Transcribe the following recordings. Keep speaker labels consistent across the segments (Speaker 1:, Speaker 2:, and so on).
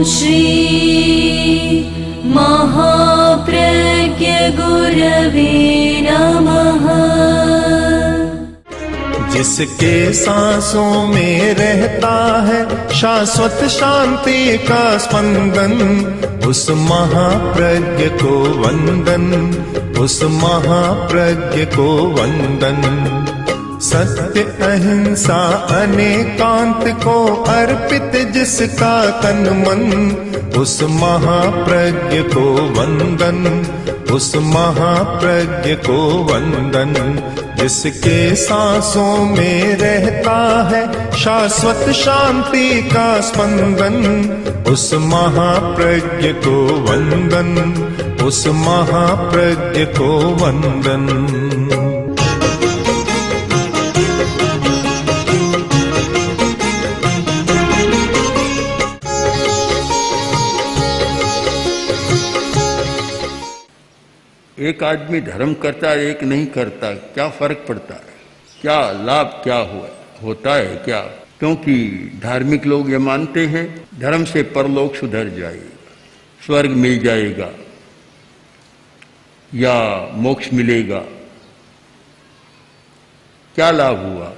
Speaker 1: श्री महाप्रज्ञ गुरवे नमः।
Speaker 2: जिसके सांसों में रहता है शाश्वत शांति का स्पंदन, उस महाप्रज्ञ को वंदन, उस महाप्रज्ञ को वंदन। सत्य अहिंसा अनेकांत को अर्पित जिसका तन मन, उस महाप्रज्ञ को वंदन, उस महाप्रज्ञ को वंदन। जिसके सांसों में रहता है शाश्वत शांति का स्पंदन, उस महाप्रज्ञ को वंदन, उस महाप्रज्ञ को वंदन।
Speaker 3: एक आदमी धर्म करता है, एक नहीं करता, क्या फर्क पड़ता है? क्या लाभ क्या होता है क्या? क्योंकि धार्मिक लोग ये मानते हैं धर्म से परलोक सुधर जाएगा, स्वर्ग मिल जाएगा या मोक्ष मिलेगा। क्या लाभ हुआ?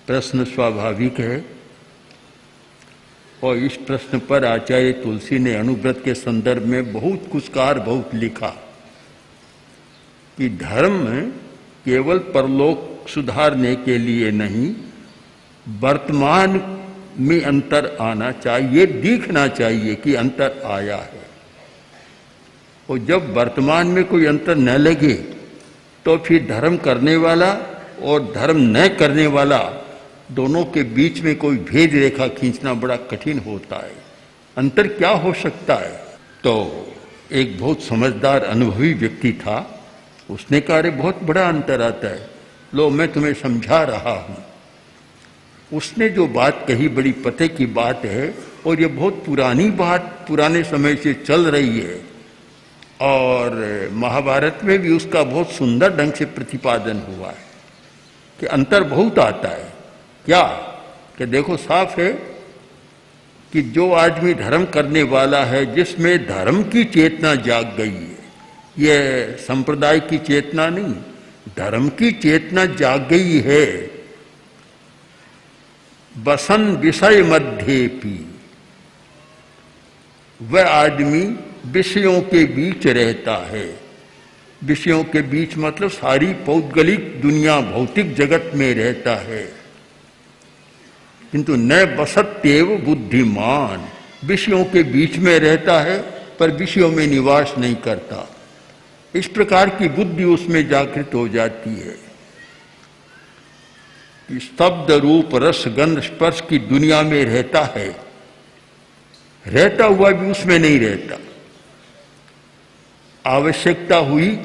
Speaker 3: प्रश्न स्वाभाविक है और इस प्रश्न पर आचार्य तुलसी ने अनुव्रत के संदर्भ में बहुत कुछ कहा, बहुत लिखा कि धर्म केवल परलोक सुधारने के लिए नहीं, वर्तमान में अंतर आना चाहिए, दिखना चाहिए कि अंतर आया है। और जब वर्तमान में कोई अंतर न लगे तो फिर धर्म करने वाला और धर्म न करने वाला दोनों के बीच में कोई भेद रेखा खींचना बड़ा कठिन होता है। अंतर क्या हो सकता है? तो एक बहुत समझदार अनुभवी व्यक्ति था, उसने कहा अरे बहुत बड़ा अंतर आता है, लो मैं तुम्हें समझा रहा हूं। उसने जो बात कही बड़ी पते की बात है और ये बहुत पुरानी बात, पुराने समय से चल रही है और महाभारत में भी उसका बहुत सुंदर ढंग से प्रतिपादन हुआ है कि अंतर बहुत आता है। क्या कि देखो साफ है कि जो आदमी धर्म करने वाला है, जिसमें धर्म की चेतना जाग गई है, ये संप्रदाय की चेतना नहीं, धर्म की चेतना जाग गई है, बसन विषय मध्येपि, वह आदमी विषयों के बीच रहता है। विषयों के बीच मतलब सारी पौद्गलिक दुनिया, भौतिक जगत में रहता है, किंतु न बसत्येव बुद्धिमान, विषयों के बीच में रहता है पर विषयों में निवास नहीं करता। इस प्रकार की बुद्धि उसमें जागृत हो जाती है कि शब्द रूप रस गंध स्पर्श की दुनिया में रहता है, रहता हुआ भी उसमें नहीं रहता। आवश्यकता हुई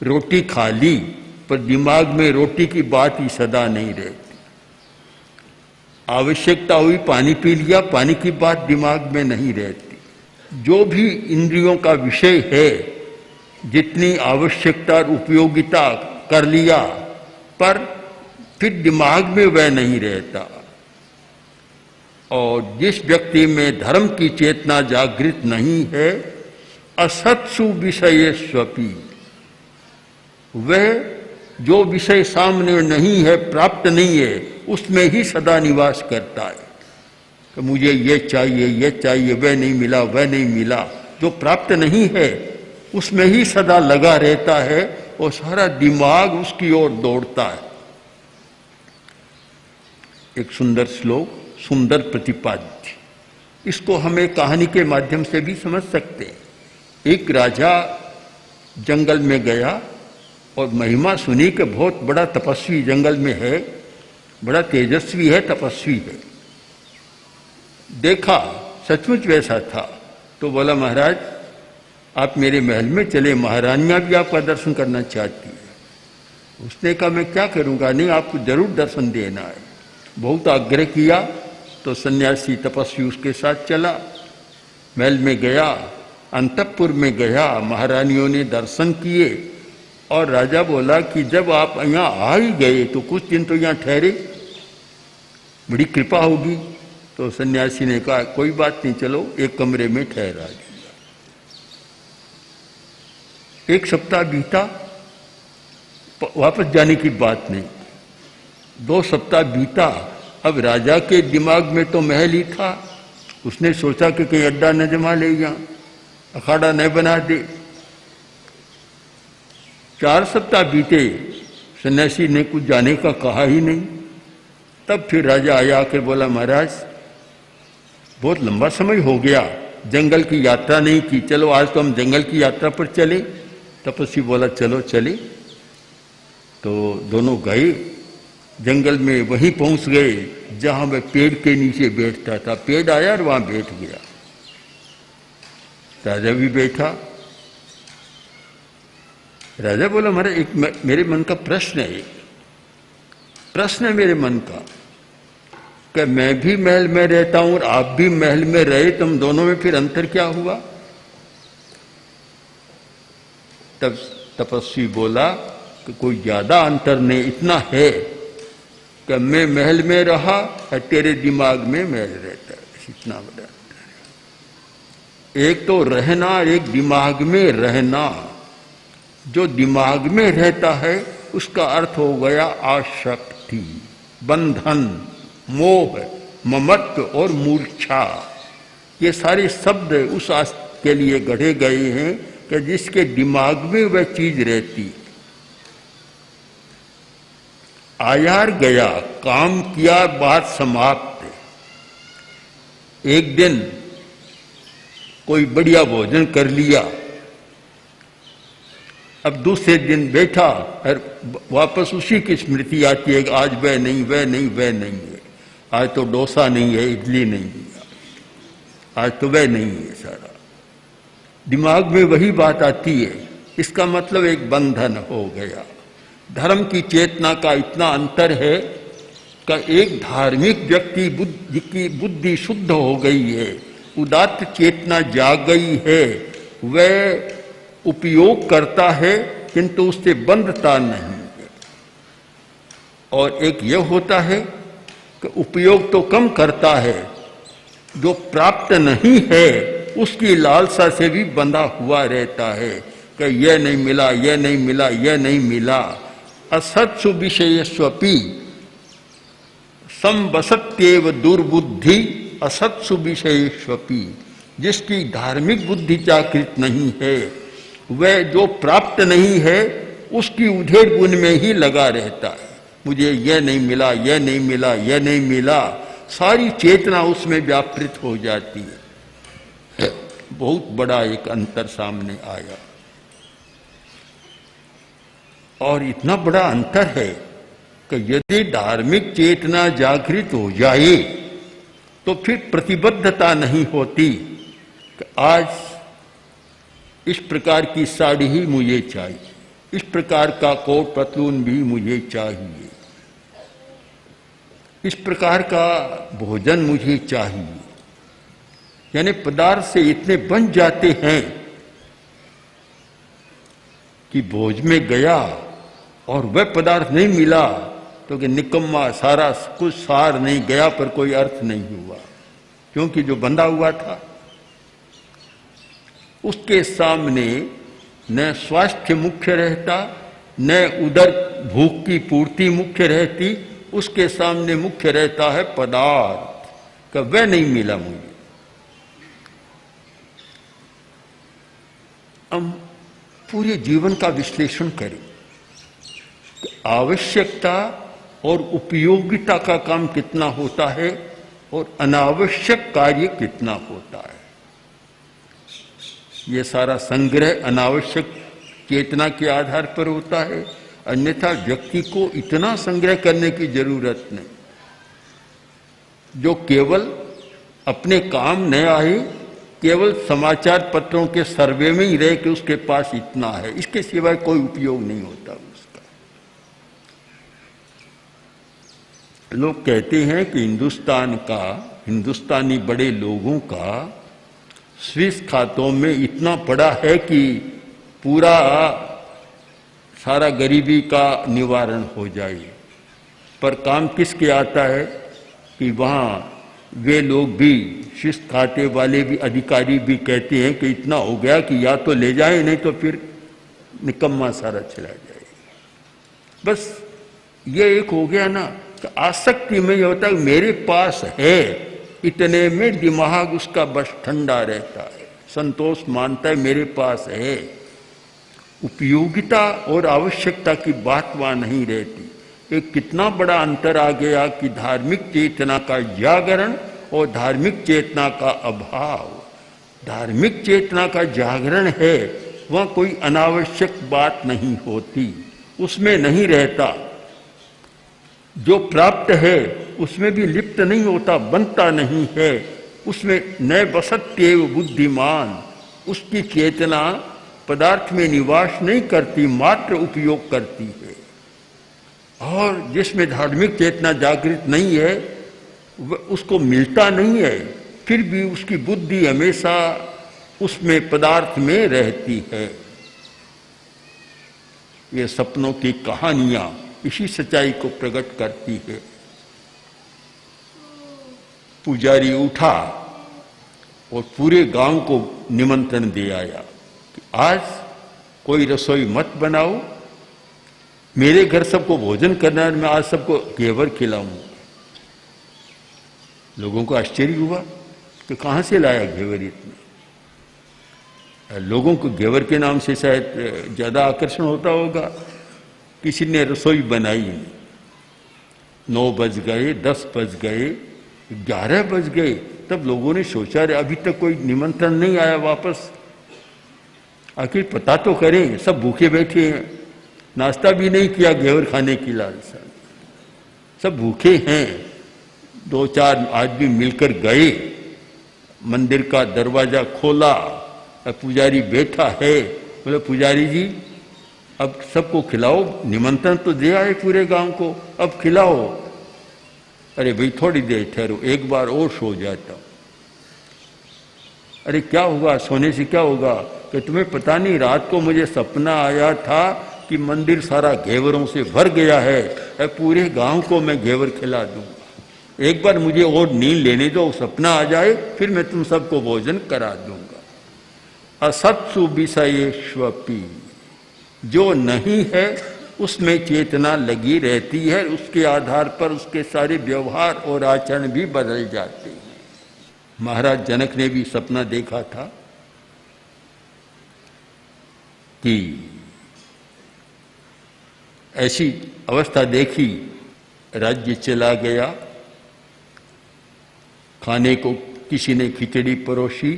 Speaker 3: रोटी खा ली पर दिमाग में रोटी की बात ही सदा नहीं रहती। आवश्यकता हुई पानी पी लिया, पानी की बात दिमाग में नहीं रहती। जो भी इंद्रियों का विषय है, जितनी आवश्यकता और उपयोगिता कर लिया पर फिर दिमाग में वह नहीं रहता। और जिस व्यक्ति में धर्म की चेतना जागृत नहीं है, असत्सु विषय स्वपी, वह जो विषय सामने नहीं है, प्राप्त नहीं है, उसमें ही सदा निवास करता है कि मुझे ये चाहिए, वह नहीं मिला, वह नहीं मिला। जो प्राप्त नहीं है उसमें ही सदा लगा रहता है और सारा दिमाग उसकी ओर दौड़ता है। एक सुंदर श्लोक, सुंदर प्रतिपाद्य, इसको हम एक कहानी के माध्यम से भी समझ सकते हैं। एक राजा जंगल में गया और महिमा सुनी कि बहुत बड़ा तपस्वी जंगल में है, बड़ा तेजस्वी है, तपस्वी है। देखा सचमुच वैसा था तो बोला महाराज आप मेरे महल में चले, महारानियां भी आपका दर्शन करना चाहती है। उसने कहा मैं क्या करूंगा, नहीं आपको जरूर दर्शन देना है। बहुत आग्रह किया तो सन्यासी तपस्वी उसके साथ चला, महल में गया, अंतःपुर में गया, महारानियों ने दर्शन किए और राजा बोला कि जब आप यहाँ आ ही गए तो कुछ दिन तो यहाँ ठहरे, बड़ी कृपा होगी। तो सन्यासी ने कहा कोई बात नहीं, चलो एक कमरे में ठहरा दिया। एक सप्ताह बीता, वापस जाने की बात नहीं। 2 सप्ताह बीता। अब राजा के दिमाग में तो महल ही था, उसने सोचा कि कहीं अड्डा न जमा ले, यहाँ अखाड़ा न बना दे। 4 सप्ताह बीते, सन्यासी ने कुछ जाने का कहा ही नहीं। तब फिर राजा आया, आकर बोला महाराज बहुत लंबा समय हो गया, जंगल की यात्रा नहीं की, चलो आज तो हम जंगल की यात्रा पर चले। तपस्वी बोला चलो चले। तो दोनों गए जंगल में, वहीं पहुंच गए जहां वह पेड़ के नीचे बैठता था। पेड़ आया और वहां बैठ गया। राजा भी बैठा। राजा बोला महाराज एक मेरे मन का प्रश्न है, प्रश्न है मेरे मन का, कि मैं भी महल में रहता हूं और आप भी महल में रहे, तुम दोनों में फिर अंतर क्या हुआ? तब तपस्वी बोला कि कोई ज्यादा अंतर नहीं, इतना है कि मैं महल में रहा और तेरे दिमाग में महल रहता है, इतना बड़ा अंतर है। एक तो रहना, एक दिमाग में रहना। जो दिमाग में रहता है उसका अर्थ हो गया आसक्ति, बंधन, मोह, ममत्व और मूर्छा। ये सारे शब्द उस के लिए गढ़े गए हैं कि जिसके दिमाग में वह चीज रहती। आयार गया, काम किया, बात समाप्त। एक दिन कोई बढ़िया भोजन कर लिया, अब दूसरे दिन बैठा और वापस उसी की स्मृति आती है कि आज वह नहीं, वह नहीं, वह नहीं है, आज तो डोसा नहीं है, इडली नहीं है, आज तो वह नहीं है। सारा दिमाग में वही बात आती है। इसका मतलब एक बंधन हो गया। धर्म की चेतना का इतना अंतर है कि एक धार्मिक व्यक्ति की बुद्धि शुद्ध हो गई है, उदात्त चेतना जाग गई है, वह उपयोग करता है किंतु उससे बंधता नहीं है। और एक यह होता है कि उपयोग तो कम करता है, जो प्राप्त नहीं है उसकी लालसा से भी बंधा हुआ रहता है कि यह नहीं मिला, यह नहीं मिला, यह नहीं मिला। असत्सु विषयस्वपि संवसत्येव दुर्बुद्धि असत्सु विषयस्वपि। जिसकी धार्मिक बुद्धि जागृत नहीं है, वह जो प्राप्त नहीं है उसकी उधेड़ बुन में ही लगा रहता है। मुझे यह नहीं मिला, यह नहीं मिला, यह नहीं मिला, सारी चेतना उसमें व्यापृत हो जाती है। बहुत बड़ा एक अंतर सामने आया। और इतना बड़ा अंतर है कि यदि धार्मिक चेतना जागृत हो जाए तो फिर प्रतिबद्धता नहीं होती कि आज इस प्रकार की साड़ी ही मुझे चाहिए, इस प्रकार का कोट पतलून भी मुझे चाहिए, इस प्रकार का भोजन मुझे चाहिए। यानी पदार्थ से इतने बन जाते हैं कि भोज में गया और वह पदार्थ नहीं मिला तो कि निकम्मा, सारा कुछ सार नहीं, गया पर कोई अर्थ नहीं हुआ, क्योंकि जो बंधा हुआ था उसके सामने न स्वास्थ्य मुख्य रहता, न उदर भूख की पूर्ति मुख्य रहती, उसके सामने मुख्य रहता है पदार्थ का, वह नहीं मिला मुझे। हम पूरे जीवन का विश्लेषण करें कि आवश्यकता और उपयोगिता का काम कितना होता है और अनावश्यक कार्य कितना होता है। ये सारा संग्रह अनावश्यक चेतना के आधार पर होता है, अन्यथा व्यक्ति को इतना संग्रह करने की जरूरत नहीं। जो केवल अपने काम न आए, केवल समाचार पत्रों के सर्वे में ही रहे कि उसके पास इतना है, इसके सिवाय कोई उपयोग नहीं होता उसका। लोग कहते हैं कि हिंदुस्तानी बड़े लोगों का स्विस खातों में इतना पड़ा है कि पूरा सारा गरीबी का निवारण हो जाए। पर काम किसके आता है कि वहाँ वे लोग भी, शिस्त खाते वाले भी, अधिकारी भी कहते हैं कि इतना हो गया कि या तो ले जाए, नहीं तो फिर निकम्मा सारा चला जाएगा। बस ये एक हो गया ना कि आसक्ति में ये होता है मेरे पास है, इतने में दिमाग उसका बस ठंडा रहता है, संतोष मानता है मेरे पास है। उपयोगिता और आवश्यकता की बात वहां नहीं रहती। एक कितना बड़ा अंतर आ गया कि धार्मिक चेतना का जागरण और धार्मिक चेतना का अभाव। धार्मिक चेतना का जागरण है, वहां कोई अनावश्यक बात नहीं होती, उसमें नहीं रहता। जो प्राप्त है उसमें भी लिप्त नहीं होता, बनता नहीं है, उसमें न बसत्येव बुद्धिमान। उसकी चेतना पदार्थ में निवास नहीं करती, मात्र उपयोग करती है। और जिसमें धार्मिक चेतना जागृत नहीं है उसको मिलता नहीं है, फिर भी उसकी बुद्धि हमेशा उसमें पदार्थ में रहती है। ये सपनों की कहानियां इसी सच्चाई को प्रकट करती है। पुजारी उठा और पूरे गांव को निमंत्रण दे आया कि आज कोई रसोई मत बनाओ, मेरे घर सबको भोजन करना है, मैं आज सबको घेवर खिलाऊंगा। लोगों को आश्चर्य हुआ कि कहां से लाया घेवर इतने। लोगों को घेवर के नाम से शायद ज्यादा आकर्षण होता होगा। किसी ने रसोई बनाई, 9 बज गए, 10 बज गए, 11 बज गए, तब लोगों ने सोचा रे अभी तक कोई निमंत्रण नहीं आया वापस, आखिर पता तो करें। सब भूखे बैठे हैं, नाश्ता भी नहीं किया घेवर खाने की लालसा, सब भूखे हैं। 2-4 आदमी मिलकर गए, मंदिर का दरवाजा खोला, पुजारी बैठा है। बोले पुजारी जी अब सबको खिलाओ, निमंत्रण तो दे आए पूरे गांव को, अब खिलाओ। अरे भाई थोड़ी देर ठहरो, एक बार और सो जाता हूं। अरे क्या होगा, सोने से क्या होगा? कि तुम्हें पता नहीं, रात को मुझे सपना आया था कि मंदिर सारा घेवरों से भर गया है, पूरे गांव को मैं घेवर खिला दूंगा। एक बार मुझे और नींद लेने दो, सपना आ जाए, फिर मैं तुम सबको भोजन करा दूंगा। असत्सु विषयेष्वपि, जो नहीं है उसमें चेतना लगी रहती है, उसके आधार पर उसके सारे व्यवहार और आचरण भी बदल जाते हैं। महाराज जनक ने भी सपना देखा था कि ऐसी अवस्था देखी, राज्य चला गया, खाने को किसी ने खिचड़ी परोसी,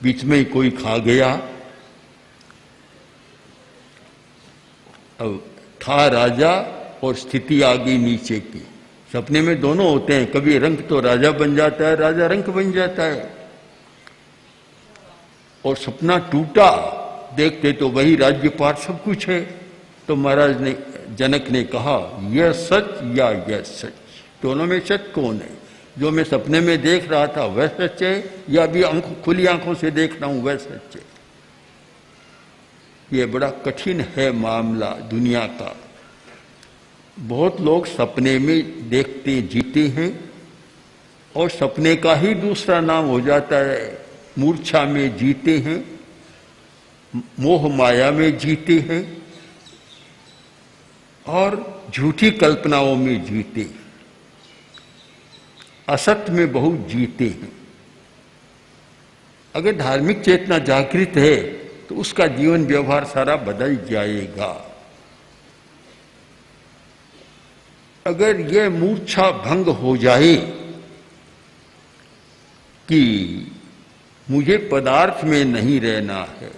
Speaker 3: बीच में कोई खा गया। अब था राजा और स्थिति आ गई नीचे की। सपने में दोनों होते हैं, कभी रंक तो राजा बन जाता है, राजा रंक बन जाता है। और सपना टूटा, देखते तो वही राज्यपाट सब कुछ है। तो महाराज ने, जनक ने कहा यह सच या यह सच, दोनों में सच कौन है? जो मैं सपने में देख रहा था वह सच है, या अभी खुली आंखों से देख रहा हूं वह सच है? ये बड़ा कठिन है मामला दुनिया का। बहुत लोग सपने में देखते जीते हैं और सपने का ही दूसरा नाम हो जाता है, मूर्छा में जीते हैं, मोह माया में जीते हैं और झूठी कल्पनाओं में जीते हैं, असत्य में बहुत जीते हैं। अगर धार्मिक चेतना जागृत है तो उसका जीवन व्यवहार सारा बदल जाएगा। अगर यह मूर्छा भंग हो जाए कि मुझे पदार्थ में नहीं रहना है,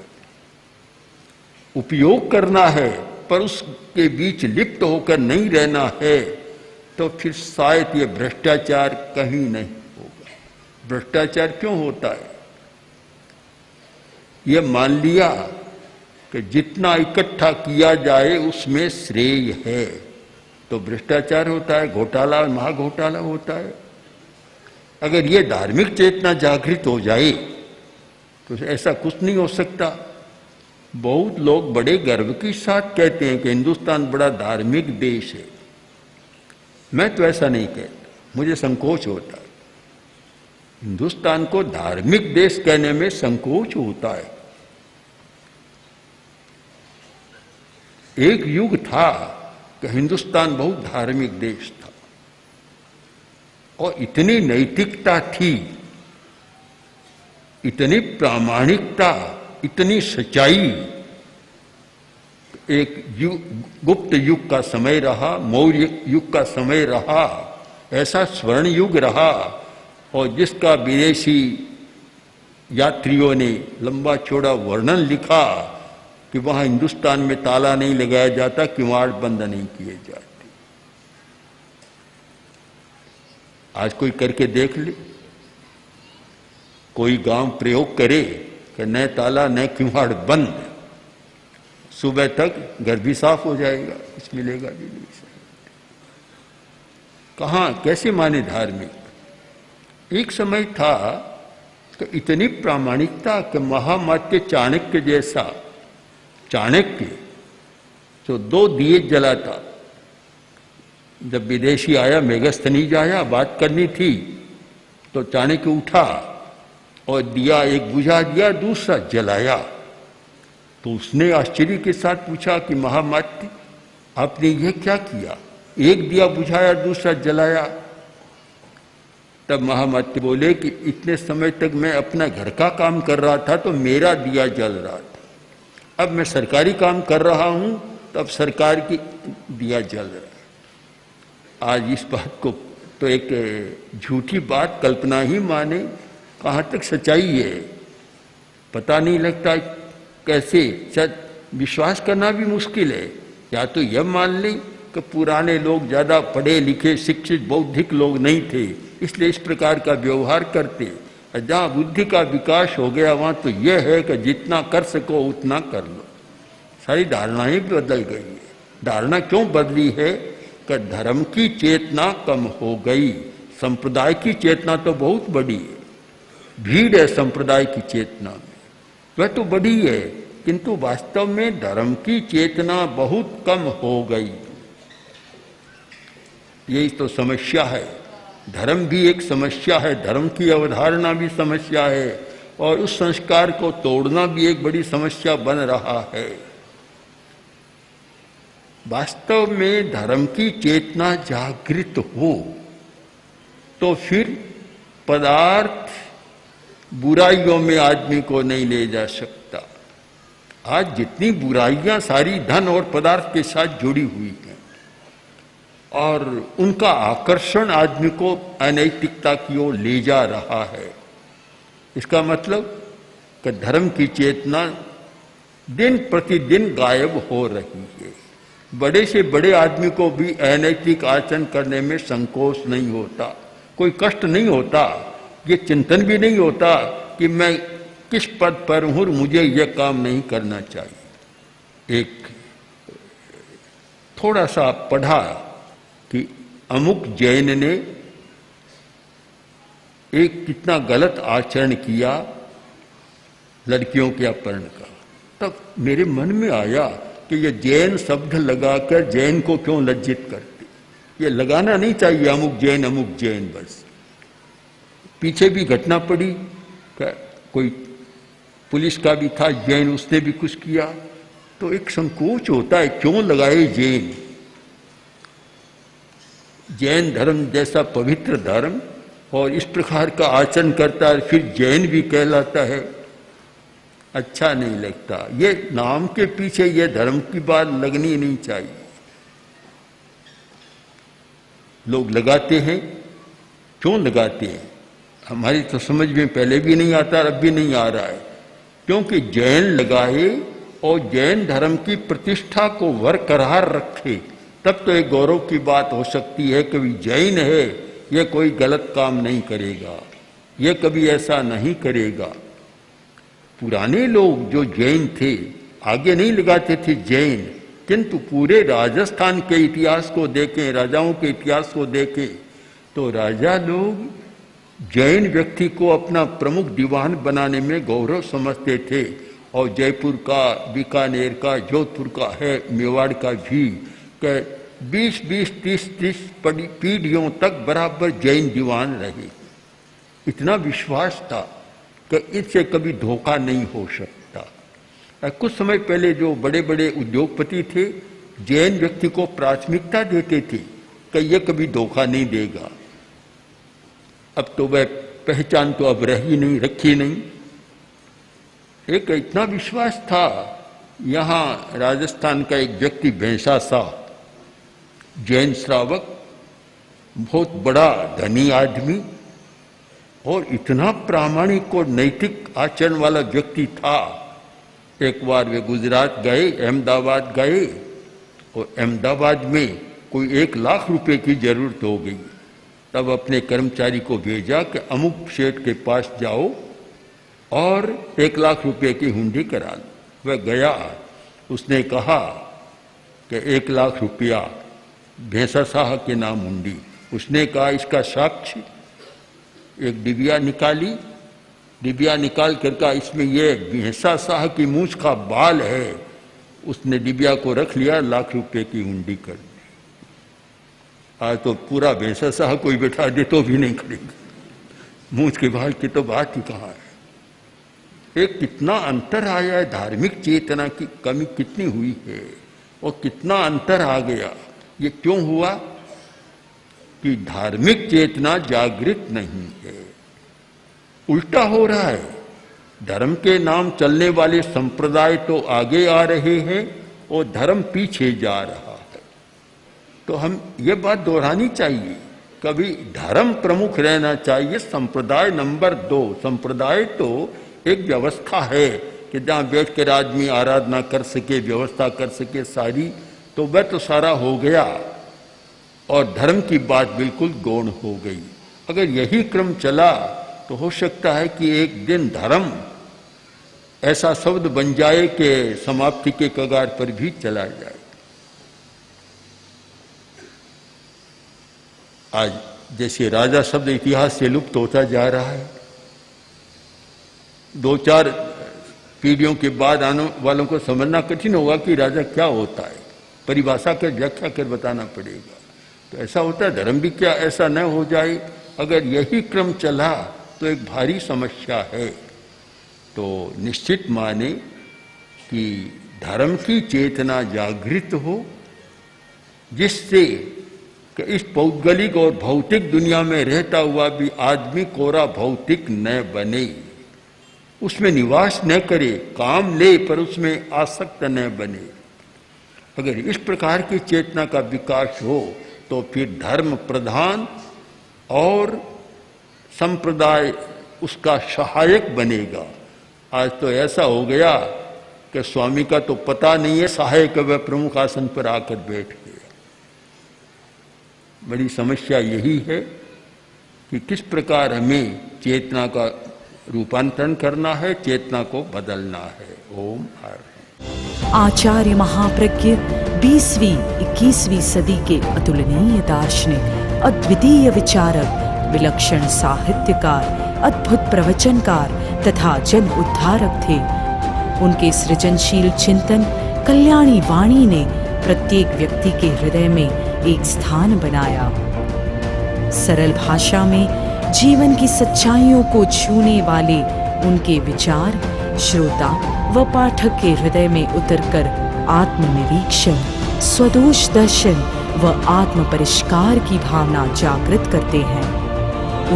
Speaker 3: उपयोग करना है पर उसके बीच लिप्त होकर नहीं रहना है, तो फिर शायद ये भ्रष्टाचार कहीं नहीं होगा। भ्रष्टाचार क्यों होता है? ये मान लिया कि जितना इकट्ठा किया जाए उसमें श्रेय है, तो भ्रष्टाचार होता है, घोटाला, महाघोटाला होता है। अगर ये धार्मिक चेतना जागृत हो जाए तो ऐसा कुछ नहीं हो सकता। बहुत लोग बड़े गर्व के साथ कहते हैं कि हिंदुस्तान बड़ा धार्मिक देश है। मैं तो ऐसा नहीं कहता, मुझे संकोच होता है। हिंदुस्तान को धार्मिक देश कहने में संकोच होता है। एक युग था कि हिंदुस्तान बहुत धार्मिक देश था और इतनी नैतिकता थी, इतनी प्रामाणिकता, इतनी सच्चाई। एक गुप्त युग का समय रहा, मौर्य युग का समय रहा, ऐसा स्वर्ण युग रहा और जिसका विदेशी यात्रियों ने लंबा चौड़ा वर्णन लिखा कि वहां हिंदुस्तान में ताला नहीं लगाया जाता, किवाड़ बंद नहीं किए जाते। आज कोई करके देख ले, कोई गांव प्रयोग करे कि न ताला न किवाड़ बंद, सुबह तक घर भी साफ हो जाएगा, कुछ मिलेगा भी नहीं। कहां कैसे माने धार्मिक। एक समय था कि इतनी प्रामाणिकता कि महामात्य चाणक्य जैसा चाणक्य जो 2 दिए जलाता, जब विदेशी आया, मेघस्थनीज आया, बात करनी थी तो चाणक्य उठा और दिया एक बुझा दिया, दूसरा जलाया। तो उसने आश्चर्य के साथ पूछा कि महामात्य आपने यह क्या किया, एक दिया बुझाया दूसरा जलाया। तब महामात्य बोले कि इतने समय तक मैं अपना घर का काम कर रहा था तो मेरा दिया जल रहा था, अब मैं सरकारी काम कर रहा हूं तब सरकार की दिया जल रहा है। आज इस बात को तो एक झूठी बात, कल्पना ही माने, कहां तक सच्चाई है पता नहीं लगता। कैसे शायद विश्वास करना भी मुश्किल है। या तो यह मान लें कि पुराने लोग ज्यादा पढ़े लिखे शिक्षित बौद्धिक लोग नहीं थे, इसलिए इस प्रकार का व्यवहार करते। जहां बुद्धि का विकास हो गया वहां तो यह है कि जितना कर सको उतना कर लो। सारी धारणाएं बदल गई है। धारणा क्यों बदली है कि धर्म की चेतना कम हो गई, संप्रदाय की चेतना तो बहुत बड़ी है। भीड़ है संप्रदाय की चेतना में, वह तो बड़ी है, किंतु वास्तव में धर्म की चेतना बहुत कम हो गई। यही तो समस्या है। धर्म भी एक समस्या है, धर्म की अवधारणा भी समस्या है और उस संस्कार को तोड़ना भी एक बड़ी समस्या बन रहा है। वास्तव में धर्म की चेतना जागृत हो तो फिर पदार्थ बुराइयों में आदमी को नहीं ले जा सकता। आज जितनी बुराइयां सारी धन और पदार्थ के साथ जुड़ी हुई हैं और उनका आकर्षण आदमी को अनैतिकता की ओर ले जा रहा है। इसका मतलब कि धर्म की चेतना दिन प्रतिदिन गायब हो रही है। बड़े से बड़े आदमी को भी अनैतिक आचरण करने में संकोच नहीं होता, कोई कष्ट नहीं होता, ये चिंतन भी नहीं होता कि मैं किस पद पर हूं, मुझे यह काम नहीं करना चाहिए। एक थोड़ा सा पढ़ा कि अमुक जैन ने एक कितना गलत आचरण किया लड़कियों के अपहरण का, तब मेरे मन में आया कि ये जैन शब्द लगाकर जैन को क्यों लज्जित करते। ये लगाना नहीं चाहिए अमुक जैन बस। पीछे भी घटना पड़ी, कोई पुलिस का भी था जैन, उसने भी कुछ किया, तो एक संकोच होता है क्यों लगाए जैन। जैन धर्म जैसा पवित्र धर्म और इस प्रकार का आचरण करता है फिर जैन भी कहलाता है, अच्छा नहीं लगता। ये नाम के पीछे ये धर्म की बात लगनी नहीं चाहिए। लोग लगाते हैं, क्यों लगाते हैं हमारी तो समझ में पहले भी नहीं आता, अब भी नहीं आ रहा है। क्योंकि जैन लगाए और जैन धर्म की प्रतिष्ठा को बरकरार रखे, तब तो एक गौरव की बात हो सकती है कि जैन है, यह कोई गलत काम नहीं करेगा, यह कभी ऐसा नहीं करेगा। पुराने लोग जो जैन थे आगे नहीं लगाते थे जैन, किंतु पूरे राजस्थान के इतिहास को देखें, राजाओं के इतिहास को देखें तो राजा लोग जैन व्यक्ति को अपना प्रमुख दीवान बनाने में गौरव समझते थे। और जयपुर का, बीकानेर का, जोधपुर का है, मेवाड़ का भी 20-20, 30-30 पीढ़ियों तक बराबर जैन दीवान रहे। इतना विश्वास था कि इससे कभी धोखा नहीं हो सकता। कुछ समय पहले जो बड़े बड़े उद्योगपति थे, जैन व्यक्ति को प्राथमिकता देते थे कि यह कभी धोखा नहीं देगा। अब तो वह पहचान तो अब रखी नहीं। एक इतना विश्वास था। यहाँ राजस्थान का एक व्यक्ति भैंसा शाह, जैन श्रावक, बहुत बड़ा धनी आदमी और इतना प्रामाणिक और नैतिक आचरण वाला व्यक्ति था। एक बार वे गुजरात गए, अहमदाबाद गए, और अहमदाबाद में कोई 1 लाख रुपए की जरूरत हो गई। तब अपने कर्मचारी को भेजा कि अमुक सेठ के पास जाओ और 1 लाख रुपए की हुंडी करा लो। वह गया, उसने कहा कि 1 लाख रुपया भैंसा शाह के नाम हुंडी। उसने कहा इसका साक्ष्य, एक डिबिया निकाली, डिबिया निकाल कर कहा इसमें यह भैंसा शाह की मूछ का बाल है। उसने डिबिया को रख लिया, 1 लाख रुपए की हुंडी कर दी। आज तो पूरा भैंसा शाह कोई बैठा दे तो भी नहीं करेंगे, मूछ के बाल की तो बात ही कहाँ है। एक कितना अंतर आया है, धार्मिक चेतना की कमी कितनी हुई है और कितना अंतर आ गया। ये क्यों हुआ कि धार्मिक चेतना जागृत नहीं है, उल्टा हो रहा है। धर्म के नाम चलने वाले संप्रदाय तो आगे आ रहे हैं और धर्म पीछे जा रहा है। तो हम ये बात दोहरानी चाहिए, कभी धर्म प्रमुख रहना चाहिए, संप्रदाय नंबर 2। संप्रदाय तो एक व्यवस्था है कि जहाँ बैठ कर आदमी आराधना कर सके, व्यवस्था कर सके सारी, तो वह तो सारा हो गया और धर्म की बात बिल्कुल गौण हो गई। अगर यही क्रम चला तो हो सकता है कि एक दिन धर्म ऐसा शब्द बन जाए कि समाप्ति के कगार पर भी चला जाए। आज जैसे राजा शब्द इतिहास से लुप्त होता जा रहा है, 2-4 पीढ़ियों के बाद आने वालों को समझना कठिन होगा कि राजा क्या होता है, परिभाषा कर व्याख्या कर बताना पड़ेगा। तो ऐसा होता है, धर्म भी क्या ऐसा न हो जाए। अगर यही क्रम चला तो एक भारी समस्या है। तो निश्चित माने कि धर्म की चेतना जागृत हो, जिससे कि इस पौद्गलिक और भौतिक दुनिया में रहता हुआ भी आदमी कोरा भौतिक न बने, उसमें निवास न करे, काम ले पर उसमें आसक्त न बने। अगर इस प्रकार की चेतना का विकास हो तो फिर धर्म प्रधान और संप्रदाय उसका सहायक बनेगा। आज तो ऐसा हो गया कि स्वामी का तो पता नहीं है, सहायक वह प्रमुख आसन पर आकर बैठ गया। बड़ी समस्या यही है कि किस प्रकार हमें चेतना का रूपांतरण करना है, चेतना को बदलना है। ओम हर।
Speaker 4: आचार्य महाप्रज्ञ 20वीं 21वीं सदी के अतुलनीय दार्शनिक, अद्वितीय विचारक, विलक्षण साहित्यकार, अद्भुत प्रवचनकार तथा जन उद्धारक थे। उनके सृजनशील चिंतन कल्याणी वाणी ने प्रत्येक व्यक्ति के हृदय में एक स्थान बनाया। सरल भाषा में जीवन की सच्चाइयों को छूने वाले उनके विचार श्रोता व पाठक के हृदय में उतरकर आत्मनिरीक्षण, स्वदोष दर्शन व आत्म परिष्कार की भावना जागृत करते हैं।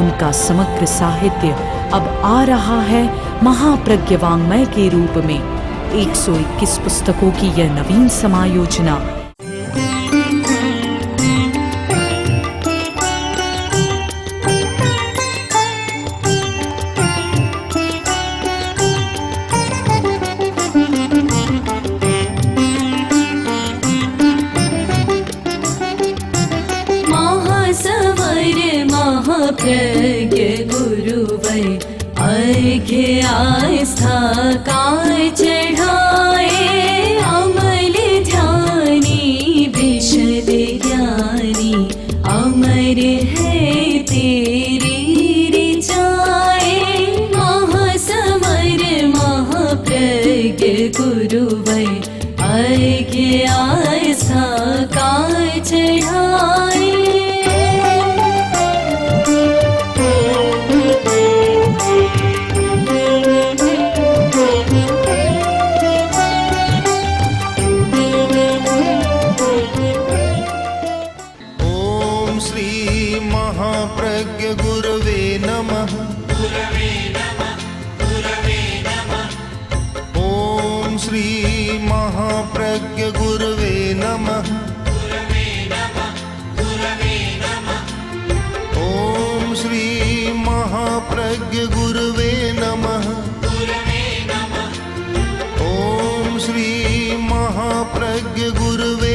Speaker 4: उनका समग्र साहित्य अब आ रहा है महाप्रज्ञ वाङ्मय के रूप में। 121 पुस्तकों की यह नवीन समायोजना
Speaker 1: प्रज्ञ गुरुवर अर्घ्य आस्था काय चढ़ाए, अमल ध्यानी विशद ज्ञानी, अमर है तेरी ऋचाए। महासमर महाप्रज्ञ गुरुवर अर्घ्य आस्था काय चढ़ाए।
Speaker 2: श्री महाप्रज्ञ गुरवे नमः। ओम श्री महाप्रज्ञ गुरवे नमः। ओम श्री महाप्रज्ञ गुरवे नमः। ओम श्री महाप्रज्ञ गुरवे